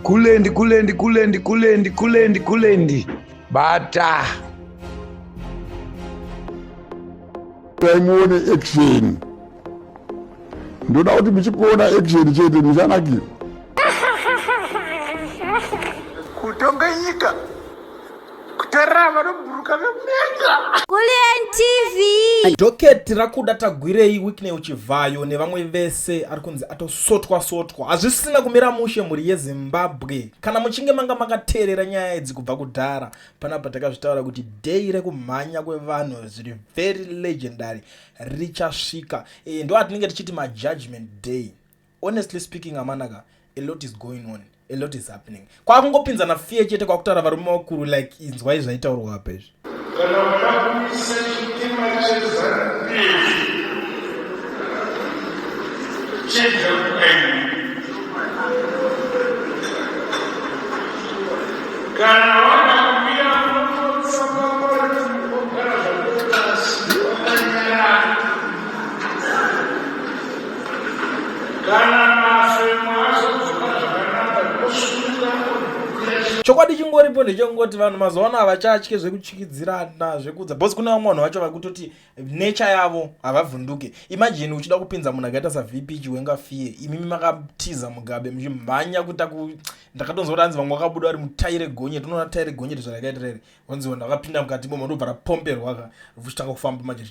kulendi bata taimuone action ndoda kuti muchikuona action chete muchanakira kutonga nyika kutarira vanobhuruka vemudenga Kulen TV. Dockets rakuda tagwirei weekend Chivayo nevamwe vese ari kunzi atosotwa hazvisina kumira mushe muri yeZimbabwe kana muchinge manga makateerera nyaya idzi kubva kudhara. Panapa takazvitaura kuti day rekumhanya kwevanhu zviri very legendary richasvika, ndo atinenge tichiti majudgment day. Honestly speaking, Mnangagwa, a lot is going on, a lot is happening. Kwakungopinzana fear chete kwakutaura varume vakuru like inzwai zvaitaurwa apa izvi. kana vakakuisa chitima chezambezi chejakuaini kana vakakumbira kunofonesa makwari kugara zvakotasi vakanyarana kana mafemo azodzoka zvakanaka osvika chokwadi chingoripo ndechongoti vanhu mazuvaano havachatye zvekuchikidzirana zvekudza bhosi kuna vamwe vanhu vacho vakutoti nature yavo havavhunduke. Imagine uchida kupinza munhu akaita saVP Chiwenga Fiye, imimi makatiza mugabe muchimhanya kuita ndakatonzwa kuti vamwe vakabuda vari mutaire gonyeti, unoona taire gonyeti zvarakaitirere wanziwa ndakapinda mukati momo ndobva rapomperwa richitanga kufamba manje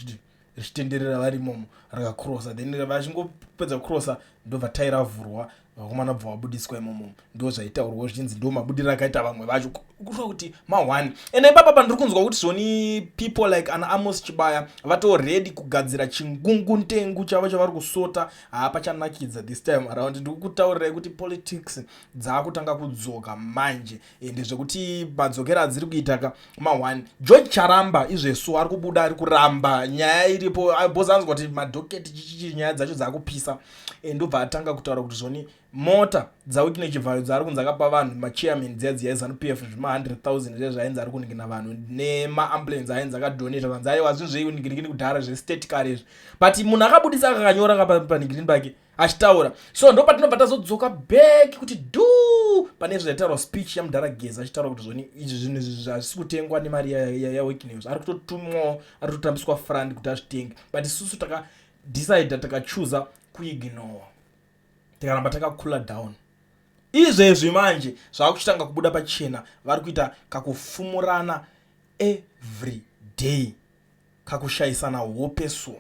richitenderera vari imomo rakakrosa, then vachingopedza kukrosa ndobva taire ravhurwa vakomana bva vabudiswa imomo, ndo zvaitaurwa zvichinzi ndo mabudiro akaita vamwe vacho kureva kuti ma1. And ipapa pandiri kunzwa kuti zvoni people like ana Amos Chibaya vatoredi kugadzira chingunguntengu chavo chavari kusota hapachanakidza this time around. Ndiri kutaurirai kuti politics dzaakutanga kudzoka manje, ndezvekuti madzokera adziri kuita ma1. George Charamba izvesu ari kubuda ari kuramba nyaya iripo, bosi anzwa kuti maDockets chichichi nyaya dzacho dzakupisa, ndobva atanga kutaura kuti zvoni mota dzaweekend Chivayo dzari kunzi akapa vanhu machairman dziya yeZANU-PF zvima 100,000 zvezvainzi ari kuningira vanhu nemaambulance ainzi akadonata vanzi aiwa zvinhu zveiuningirikini kudhara zvestate car izvi, but munhu akabudisa akakanyora paningirini pake achitaura. So ndo patinobva tazodzoka back kuti pane zvataurwa speech yamudhara Geza achitaura kuti zvoni izvi zvinhu zvisi kutengwa nemari yaweekend ari kutotumwawo ari kutotambiswa front kuti azvitenge, but isusu takadecide takachuza kuignore, tikaramba takakula down. Izvezvi manje zvakuchitanga kubuda pachena, vari kuita kakufumurana every day, kakushayisana hopeso.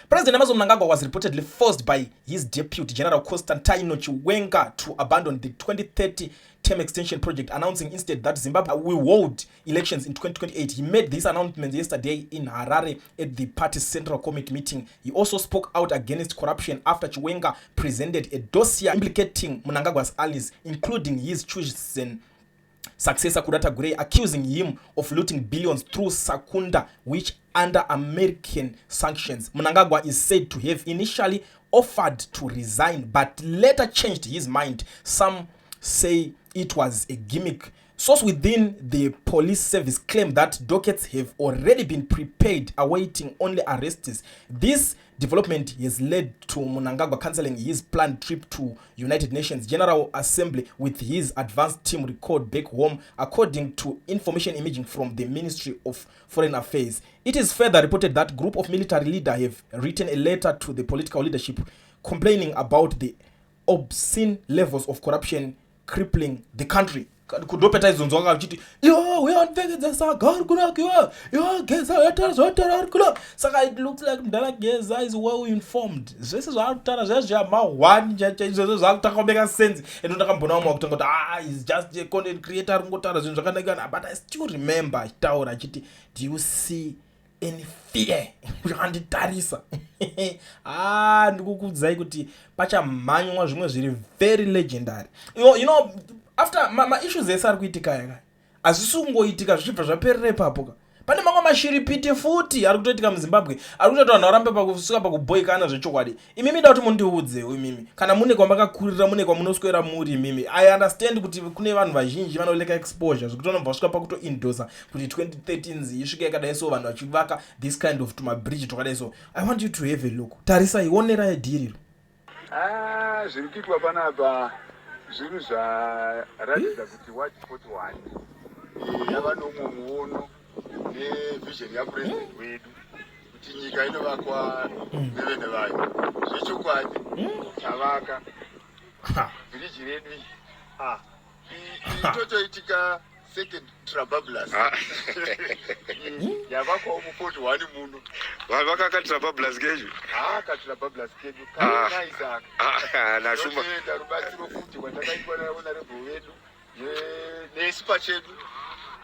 President Mnangagwa was reportedly forced by his deputy General Constantino Chiwenga to abandon the 2030 term extension project, announcing instead that Zimbabwe will hold elections in 2028. He made this announcement yesterday in Harare at the party's Central Committee meeting. He also spoke out against corruption after Chiwenga presented a dossier implicating Mnangagwa's allies, including his chosen successor Kudata Gray, accusing him of looting billions through Sakunda, which under American sanctions. Mnangagwa is said to have initially offered to resign but later changed his mind. Some say it was a gimmick. Sources within the police service claim that Dockets have already been prepared, awaiting only arrests. This development has led to Mnangagwa cancelling his planned trip to United Nations General Assembly with his advanced team record back home, according to information imaging from the Ministry of Foreign Affairs. It is further reported that group of military leaders have written a letter to the political leadership complaining about the obscene levels of corruption crippling the country. Kudopeta izonzwa kachiti uyandipfekedza saga ari kurakiwa Geza yatara ari kula. Saka it looks like mdala Geza is well informed. Zvese zvaari kutaura zvezvia ma1 izvozvo zvakutanga kubeka sense, endo ndakambona umwe wakutanga kuti is just a content creator ari kungotaura zvinhu zvakanaka, but I still remember achitaura achiti do you see any fear zvakanditarisa. Ndikukudzai kuti pachamhanywa zvimwe zviri very legendary. You know, after ma-issues ese ari kuitika yaka hazvisi kungoitika zvichibva zvaperera ipapo. Pane mamwe mashiripiti futi ari kutoitika muZimbabwe, ari kutoita vanhu varambe pakusvika pakuboikana zvechokwadi. Imimi da kuti mundiudzewo imimi kana mune kwamakakurira, mune kwamunoswera muri imimi. I understand kuti kune vanhu vazhinji vanoleka exposure zvekuti vanobva vasvika pakutoindosa kuti 2013 isvike yakadai so, vanhu vachivaka this kind of tumabridge twakadai so. I want you to have a look. Tarisa ionera yediriro. Zviri kuitwa panapa zvinhu zvaratidza kuti ward 41 yava nomwe muono nevision yapuresident wedu kuti nyika inovakwa nevene vayo. Zvechokwadi tavaka vhiriji redu itotoitika second Trabablas yavakwawo mu41 muno. Vavaka Trabablas kedu Trabablas kedu kainaisaka nashuma rubatsiro futi kwatakaitwa nahonorable wedu nesipa chedu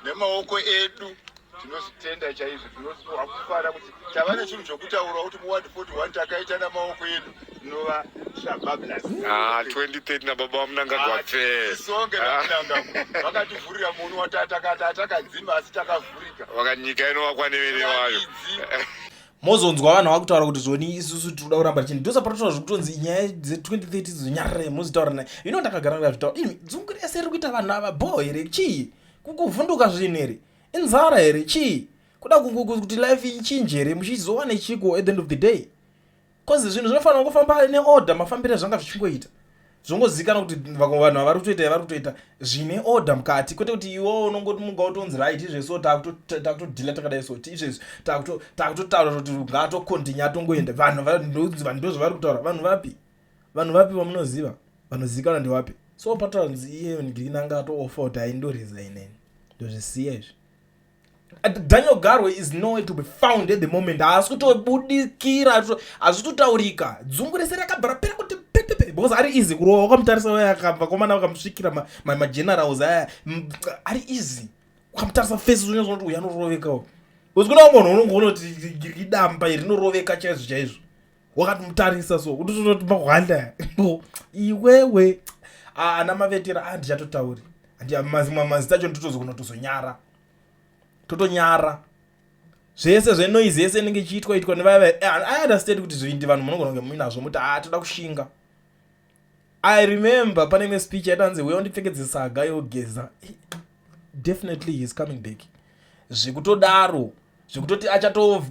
nemaoko edu. Tinozitenda chaizvo, tinozikufara kuti tava nechinhu chokutaura kuti muward 41 takaita namaoko edu inova Trabablas. 2030 nababa Mnangagwa songe naMnangagwa vakativhurira muno watatakati atakadzima asi takavhurika wakanyika inovakwa nevene vayo. mozonzwa vanhu vakutaura kuti zvoni isusu tinoda kuramba chini ndosaparatoa zvekutonzi nyaya dze2030 dzonyarare muzitaura naye ndakagara ndazvitaura ini dzungu rese riri kuita vanhu ava bho here chii kukuvhunduka zvinhu here inzara here chii kuda kuti life ichinje here muchizowana chiko at the end of the day cause zvinhu zvinofanira kufamba neorder mafambiro zvanga zvichingoita zvongozikana kuti vanhu vari kutoita zvine order mukati kwete kuti iwo unongoti munga utonzi right izvezvo takutodhila takadai so izvezvo takutotaura kuti ngatokontinye atongoenda vanhu ndozvavari kutaura vanhu vapi vamunoziva vanozikana ndewapi so pataura nzi iye ngirinanga atoofa kuti aindorizaineni ndozvisiya izvi. Daniel Garwe is nowhere to be found at the moment. Haasi kutobudikira hazvitotaurika dzungu rese rakabhara pera kuti pepepe because ari easy kurova wakamutarisa waya akabva komana wakamusvikira magenerals aya ari easy wakamutarisa face zvino kuti uyu anorovekawo because kuna munhu unongoona kuti idamba iri rinoroveka chaizvo wakatimutarisa so kuti tototi mahwanda iwewe ana mavetera handichatotauuri mazita acho ndotozogona kutozonyara totonyara zvese zvenoise yese inenge ichiitwa nevaya I understand kuti zvindi vanhu munogona kunge muinazvo muti toda kushinga. I remember pane imwe speech yaitanzi weya undipfekedze saga yogeza. Definitely he is coming back. Zvekutodaro zvekutoti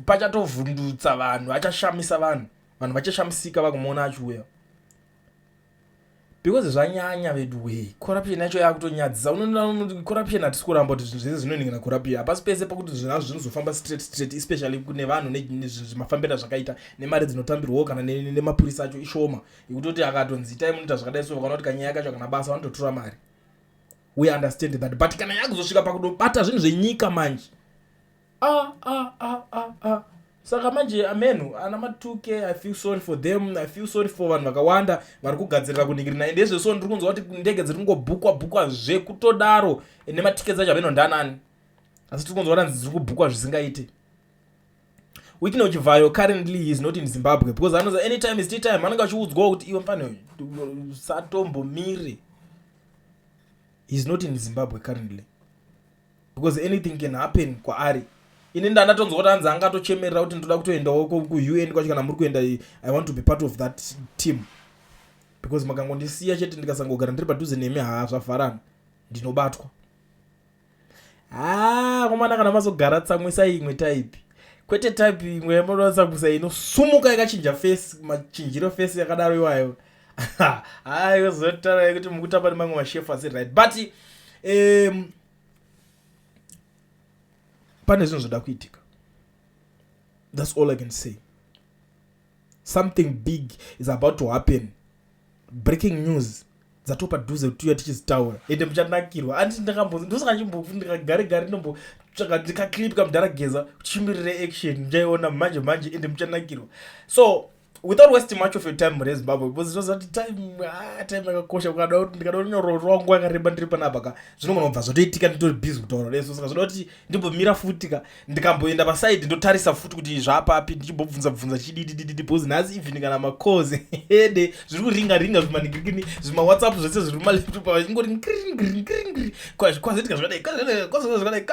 pachatovhundutsa vanhu achashamisa vanhu vachashamisika vakumuona achiuya because zvanyanya vedu we corruption yacho yakutonyadzisa. Unoona corruption hatisi kuramba kuti zvese zvinoningana corruption hapasi pese pakuti zvinazvo zvinozofamba straight especially kune vanhu nezvimafambira zvakaita nemari dzinotambirwawo kana nemapurisa acho ishoma yekutoti akatonzi itai munoita zvakadai so vakaona kuti kanyaya kacho kana basa vanototora mari. We understand that but kana yakuzosvika pakutobata zvinhu zvenyika manje saka manje amenu ana ma2k I feel sorry for them. I feel sorry for vanhu vakawanda vari kugadzirira kuningirina ende ezveso ndiri kunzwa kuti ndege dziri kungobhukwa zvekutodaro nematiketi acho avenondanani asi tiri kunzwa kuti dziri kubhukwa zvisingaite. We know Chivayo currently he is not in Zimbabwe because I know that anytime is tea time anenge achiudzwawo kuti iwe mfano satombomire. He is not in Zimbabwe currently because anything can happen kwaari. Ini ndanatonzwa kuti anzi angatochemerera kuti ndoda kutoendawo ku-UN kwacho kana muri kuenda I want to be part of that team because makangondisiya chete ndikasangogara ndiri padhuze nemi zvavharana ndinobatwa. Komana kana mazogara tsamwisa imwe type kwete type imwe yamunotsamwisa inosumuka ikachinja face machinjiro face yakadaro iwayo yozotaura kuti mukutamba nemamwe mashefu asi right but pane zvinhu zvoda kuitika. That's all I can say. Something big is about to happen. Breaking news dzatopa dhuze tuya tichizitaura ende muchanakirwa andi ndosakachimbofundiragare nombotsvaka ndikaclip kamudharageza chimirire action njaiona manje ende muchanakirwa. So without wasting much of your time muri Zimbabwe because it was at time yakakosha ukada kuti ndikada kunyororwa nguva yakareba ndiri panapa zvinogona kubva zvotoitika nditori busy kutaura leso saka zvoda kuti ndimbomira futi ndikamboenda paside ndotarisa futi kuti zvapapi ndichimbobvunza chididi because nhasi even kana makozi ende zviri kuringa zvimaningirikini zvimawhatsapp zvese zviri mumalaptop ingori kwazitika zvakadai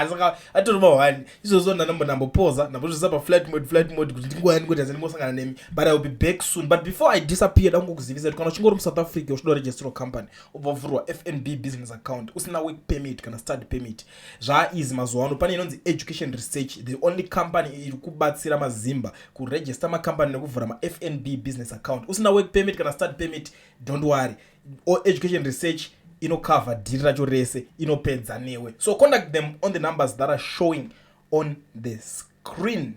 saka atori mahwani izvozvo ndambombopoza ndambozvisa paflight mode kuti ndingoyani kuti hazandimbosangana nemi but I will be back soon. But before I disappear, I'm going to visit. Kana chingori mu South Africa, uchido register company. Ubovurwa FNB business account. Usina work permit kana study permit. Zva easy mazuano. Pane inonzi education research. The only company iri kubatsira mazimba ku register ma company nekuvhura ma FNB business account. Usina work permit kana study permit, don't worry. or education research inocover dhiri racho rese inopedza newe. So contact them on the numbers that are showing on the screen.